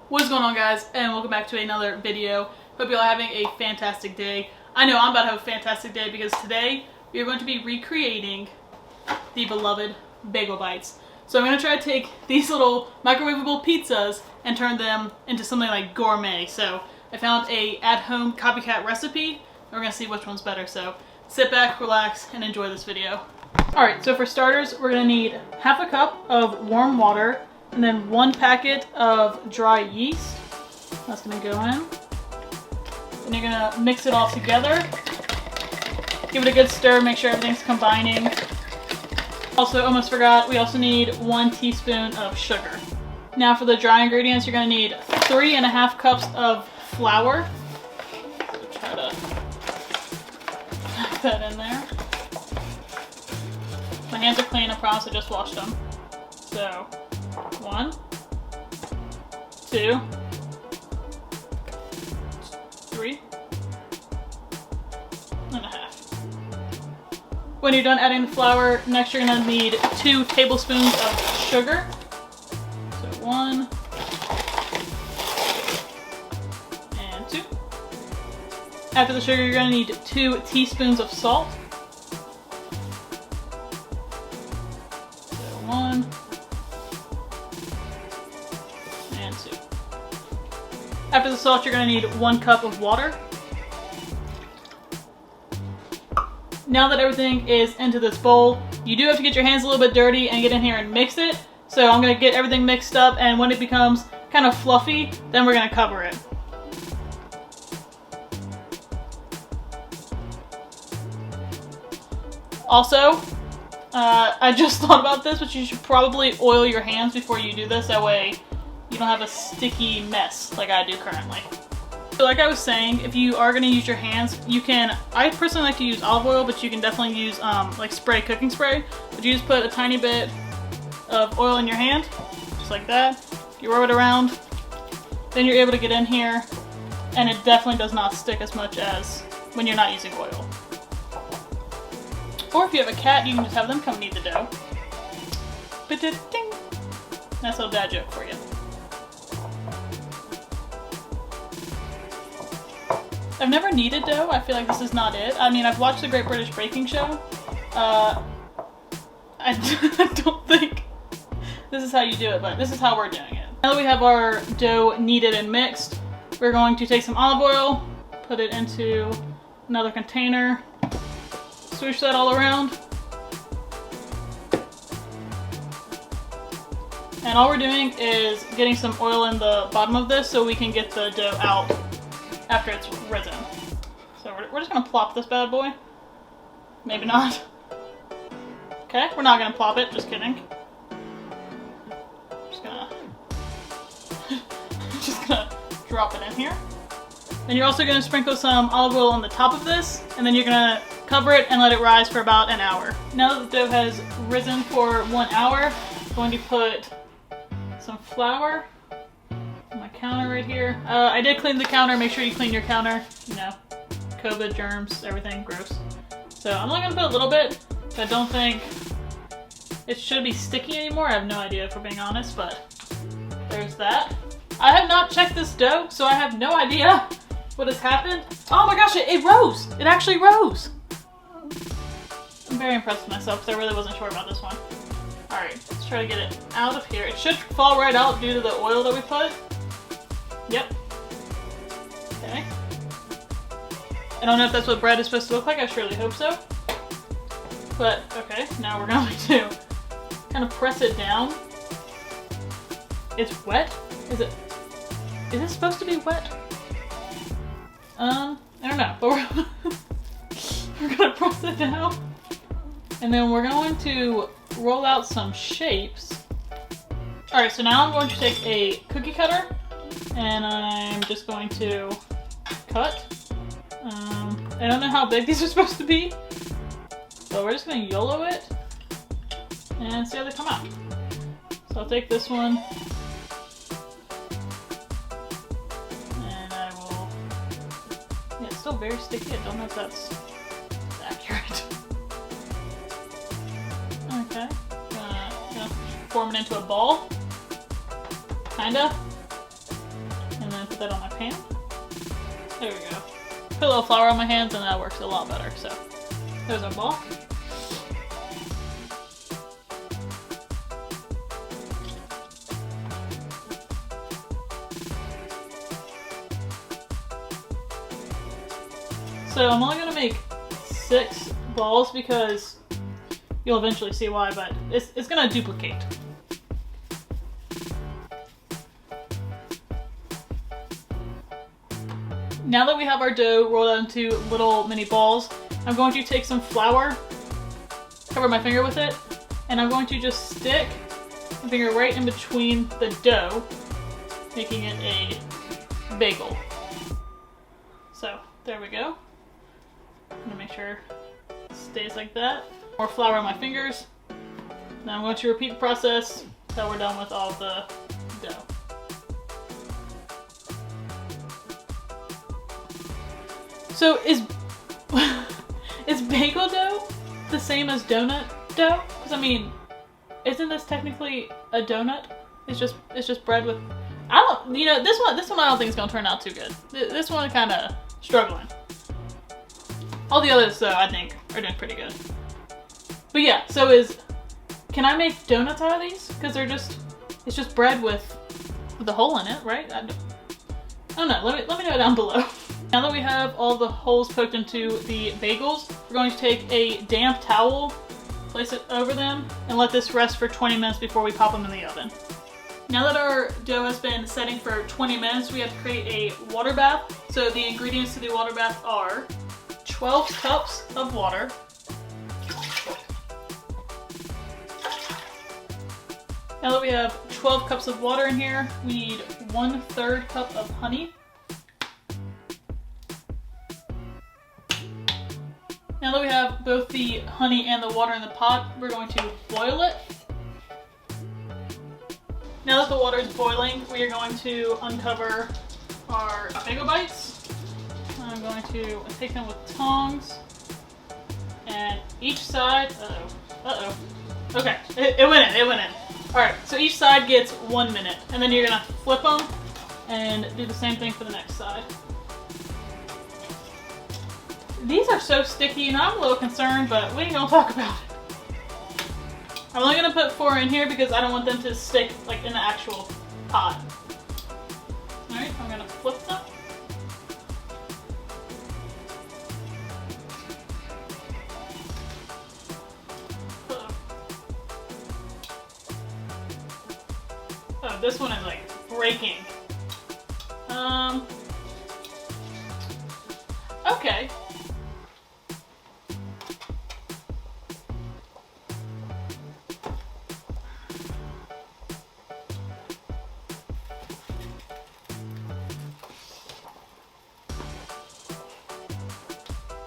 What's going on, guys, and welcome back to another video. Hope you all are having a fantastic day. I know I'm about to have a fantastic day because today we are going to be recreating the beloved bagel bites. So I'm going to try to take these little microwavable pizzas and turn them into something like gourmet. So I found a at-home copycat recipe and we're going to see which one's better. So sit back, relax, and enjoy this video. Alright, so for starters we're going to need half a cup of warm water and then 1 packet of dry yeast. That's going to go in. And you're going to mix it all together. Give it a good stir, make sure everything's combining. Also, almost forgot, we also need 1 teaspoon of sugar. Now for the dry ingredients, you're going to need 3.5 cups of flour. So try to pack that in there. My hands are clean, I promise I just washed them. So 1, 2, 3 and a half. When you're done adding the flour, next you're going to need 2 tablespoons of sugar. So 1 and 2. After the sugar, you're going to need 2 teaspoons of salt. So 1 and 2. After the salt, you're going to need 1 cup of water. Now that everything is into this bowl, you do have to get your hands a little bit dirty and get in here and mix it. So I'm going to get everything mixed up, and when it becomes kind of fluffy, then we're going to cover it. Also, I just thought about this, but you should probably oil your hands before you do this. That way you don't have a sticky mess like I do currently. So like I was saying, if you are going to use your hands, you can, I personally like to use olive oil, but you can definitely use like cooking spray. But you just put a tiny bit of oil in your hand, just like that. You rub it around, then you're able to get in here, and it definitely does not stick as much as when you're not using oil. Or if you have a cat, you can just have them come knead the dough. Ba-da-ding. That's a little dad joke for you. I've never kneaded dough. I feel like this is not it. I mean, I've watched the Great British Baking Show. I don't think this is how you do it, but this is how we're doing it. Now that we have our dough kneaded and mixed, we're going to take some olive oil, put it into another container, swoosh that all around. And all we're doing is getting some oil in the bottom of this so we can get the dough out after it's risen. So we're just gonna plop this bad boy. Maybe not. Okay, we're not gonna plop it, just kidding. Just gonna drop it in here. Then you're also gonna sprinkle some olive oil on the top of this, and then you're gonna cover it and let it rise for about an hour. Now that the dough has risen for 1 hour, I'm going to put some flour on my counter right here. I did clean the counter. Make sure you clean your counter. You know, COVID, germs, everything, gross. So I'm only gonna put a little bit. I don't think it should be sticky anymore. I have no idea, if we're being honest, but there's that. I have not checked this dough, so I have no idea what has happened. Oh my gosh, it rose! It actually rose! I'm very impressed with myself because I really wasn't sure about this one. Alright, let's try to get it out of here. It should fall right out due to the oil that we put. Yep. Okay. I don't know if that's what bread is supposed to look like. I surely hope so. But, okay, now we're going to kind of press it down. It's wet? Is it supposed to be wet? I don't know, but we're gonna press it down. And then we're going to roll out some shapes. Alright, so now I'm going to take a cookie cutter and I'm just going to cut. I don't know how big these are supposed to be, but we're just going to YOLO it and see how they come out. So I'll take this one and I will, yeah, it's still very sticky. I don't know if that's accurate. Okay, gonna form it into a ball, kinda. then put that on my pan. There we go. Put a little flour on my hands and that works a lot better. So there's our ball. So I'm only gonna make 6 balls because you'll eventually see why, but it's gonna duplicate. Now that we have our dough rolled out into little mini balls, I'm going to take some flour, cover my finger with it, and I'm going to just stick my finger right in between the dough, making it a bagel. So there we go. I'm gonna make sure it stays like that. More flour on my fingers. Now I'm going to repeat the process until we're done with all the dough. So is bagel dough the same as donut dough? Because I mean, isn't this technically a donut? It's just bread with, I don't, you know, this one I don't think is gonna turn out too good. This one kind of struggling. All the others though I think are doing pretty good. But yeah, so can I make donuts out of these? Because it's just bread with a hole in it, right? I don't know. Let me know down below. Now that we have all the holes poked into the bagels, we're going to take a damp towel, place it over them, and let this rest for 20 minutes before we pop them in the oven. Now that our dough has been setting for 20 minutes, we have to create a water bath. So the ingredients to the water bath are 12 cups of water, now that we have 12 cups of water in here, we need 1/3 cup of honey. Now that we have both the honey and the water in the pot, we're going to boil it. Now that the water is boiling, we are going to uncover our bagel bites. I'm going to take them with tongs, and each side, okay, it went in. Alright, so each side gets 1 minute, and then you're gonna flip them and do the same thing for the next side. These are so sticky, and I'm a little concerned, but we ain't gonna talk about it. I'm only gonna put 4 in here because I don't want them to stick like in the actual pot. Alright, I'm gonna flip them. Oh, this one is like breaking. Okay.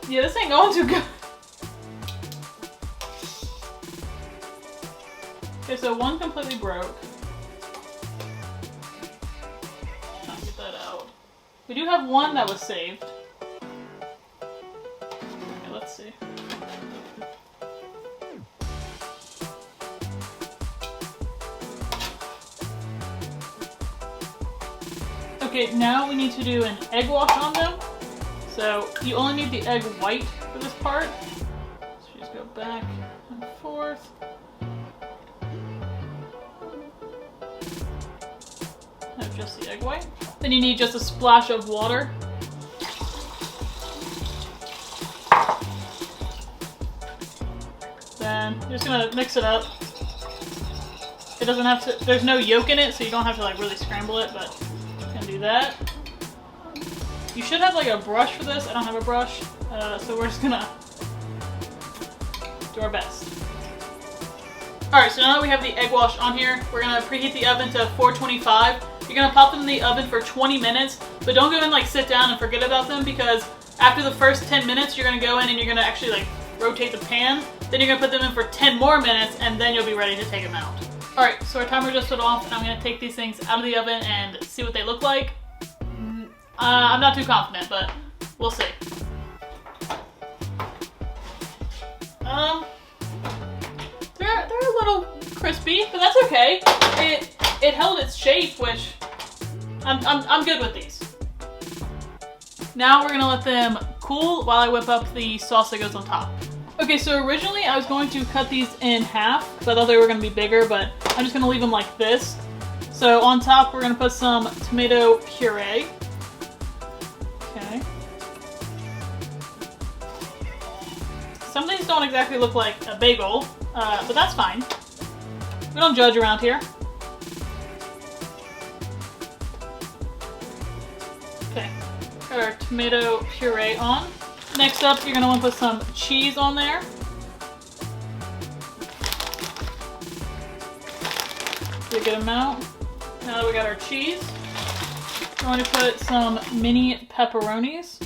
Yeah, this ain't going too good. Okay, so one completely broke. Trying to get that out. We do have one that was saved. Okay, let's see. Okay, now we need to do an egg wash on them. So you only need the egg white for this part. So just go back and forth. No, just the egg white. Then you need just a splash of water. Then you're just gonna mix it up. It doesn't have to, there's no yolk in it, so you don't have to like really scramble it, but you can do that. You should have like a brush for this. I don't have a brush, so we're just gonna do our best. Alright, so now that we have the egg wash on here, we're gonna preheat the oven to 425. You're gonna pop them in the oven for 20 minutes, but don't go in like sit down and forget about them, because after the first 10 minutes, you're gonna go in and you're gonna actually like rotate the pan. Then you're gonna put them in for 10 more minutes, and then you'll be ready to take them out. Alright, so our timer just went off, and I'm gonna take these things out of the oven and see what they look like. I'm not too confident, but we'll see. They're a little crispy, but that's okay. It held its shape, which I'm good with these. Now we're gonna let them cool while I whip up the sauce that goes on top. Okay, so originally I was going to cut these in half because I thought they were gonna be bigger, but I'm just gonna leave them like this. So on top we're gonna put some tomato puree. Okay. Some things don't exactly look like a bagel, but that's fine. We don't judge around here. Okay, got our tomato puree on. Next up, you're gonna want to put some cheese on there. A good amount. Now that we got our cheese, we're going to put some mini pepperonis.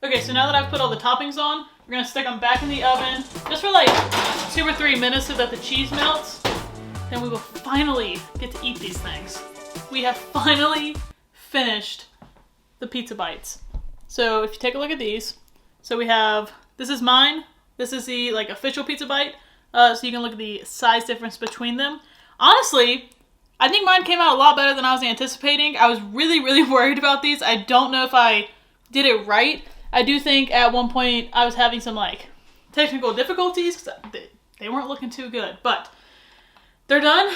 Okay, so now that I've put all the toppings on, we're gonna stick them back in the oven just for like 2 or 3 minutes so that the cheese melts. Then we will finally get to eat these things. We have finally finished the pizza bites. So if you take a look at these, so we have, this is mine, this is the like official pizza bite, so you can look at the size difference between them. Honestly, I think mine came out a lot better than I was anticipating. I was really worried about these. I don't know if I did it right. I do think at one point I was having some like technical difficulties because they weren't looking too good, but they're done,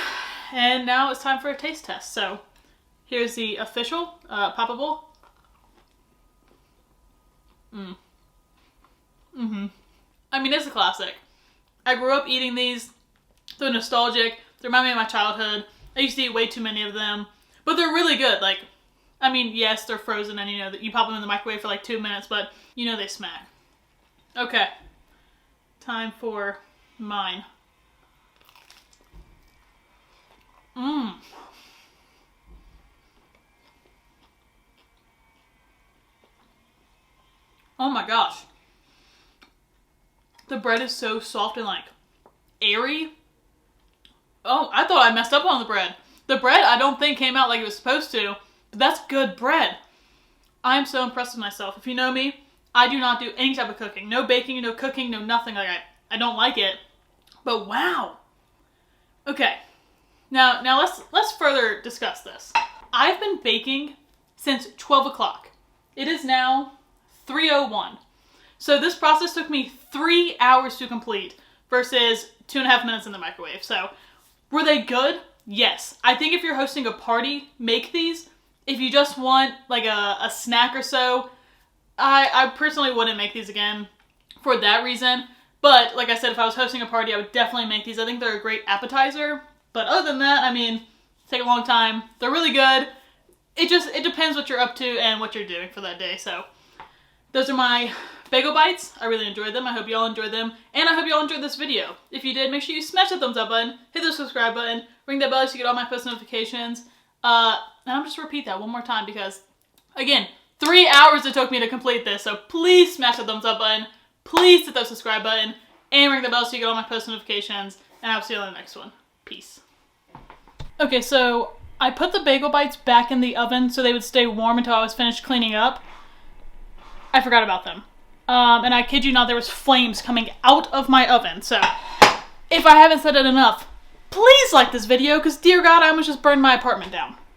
and now it's time for a taste test. So here's the official poppable. I mean, it's a classic. I grew up eating these. They're nostalgic. They remind me of my childhood. I used to eat way too many of them, but they're really good. Like, I mean, yes, they're frozen, and you know that you pop them in the microwave for like 2 minutes, but you know they smack. Okay, time for mine. Oh my gosh. The bread is so soft and like airy. Oh, I thought I messed up on the bread. The bread I don't think came out like it was supposed to, but that's good bread. I am so impressed with myself. If you know me, I do not do any type of cooking. No baking, no cooking, no nothing. Like I don't like it. But wow. Okay. Now let's further discuss this. I've been baking since 12 o'clock. It is now 3:01. So this process took me 3 hours to complete versus 2.5 minutes in the microwave. So were they good? Yes. I think if you're hosting a party, make these. If you just want like a snack or so, I personally wouldn't make these again for that reason. But like I said, if I was hosting a party, I would definitely make these. I think they're a great appetizer. But other than that, I mean, take a long time. They're really good. It depends what you're up to and what you're doing for that day. So those are my bagel bites. I really enjoyed them. I hope y'all enjoyed them. And I hope y'all enjoyed this video. If you did, make sure you smash the thumbs up button, hit the subscribe button, ring that bell so you get all my post notifications. And I'm just repeat that one more time because, again, 3 hours it took me to complete this. So please smash the thumbs up button. Please hit that subscribe button. And ring the bell so you get all my post notifications. And I'll see you on the next one. Peace. Okay, so I put the bagel bites back in the oven so they would stay warm until I was finished cleaning up. I forgot about them. And I kid you not, there was flames coming out of my oven. So if I haven't said it enough, please like this video because dear God, I almost just burned my apartment down.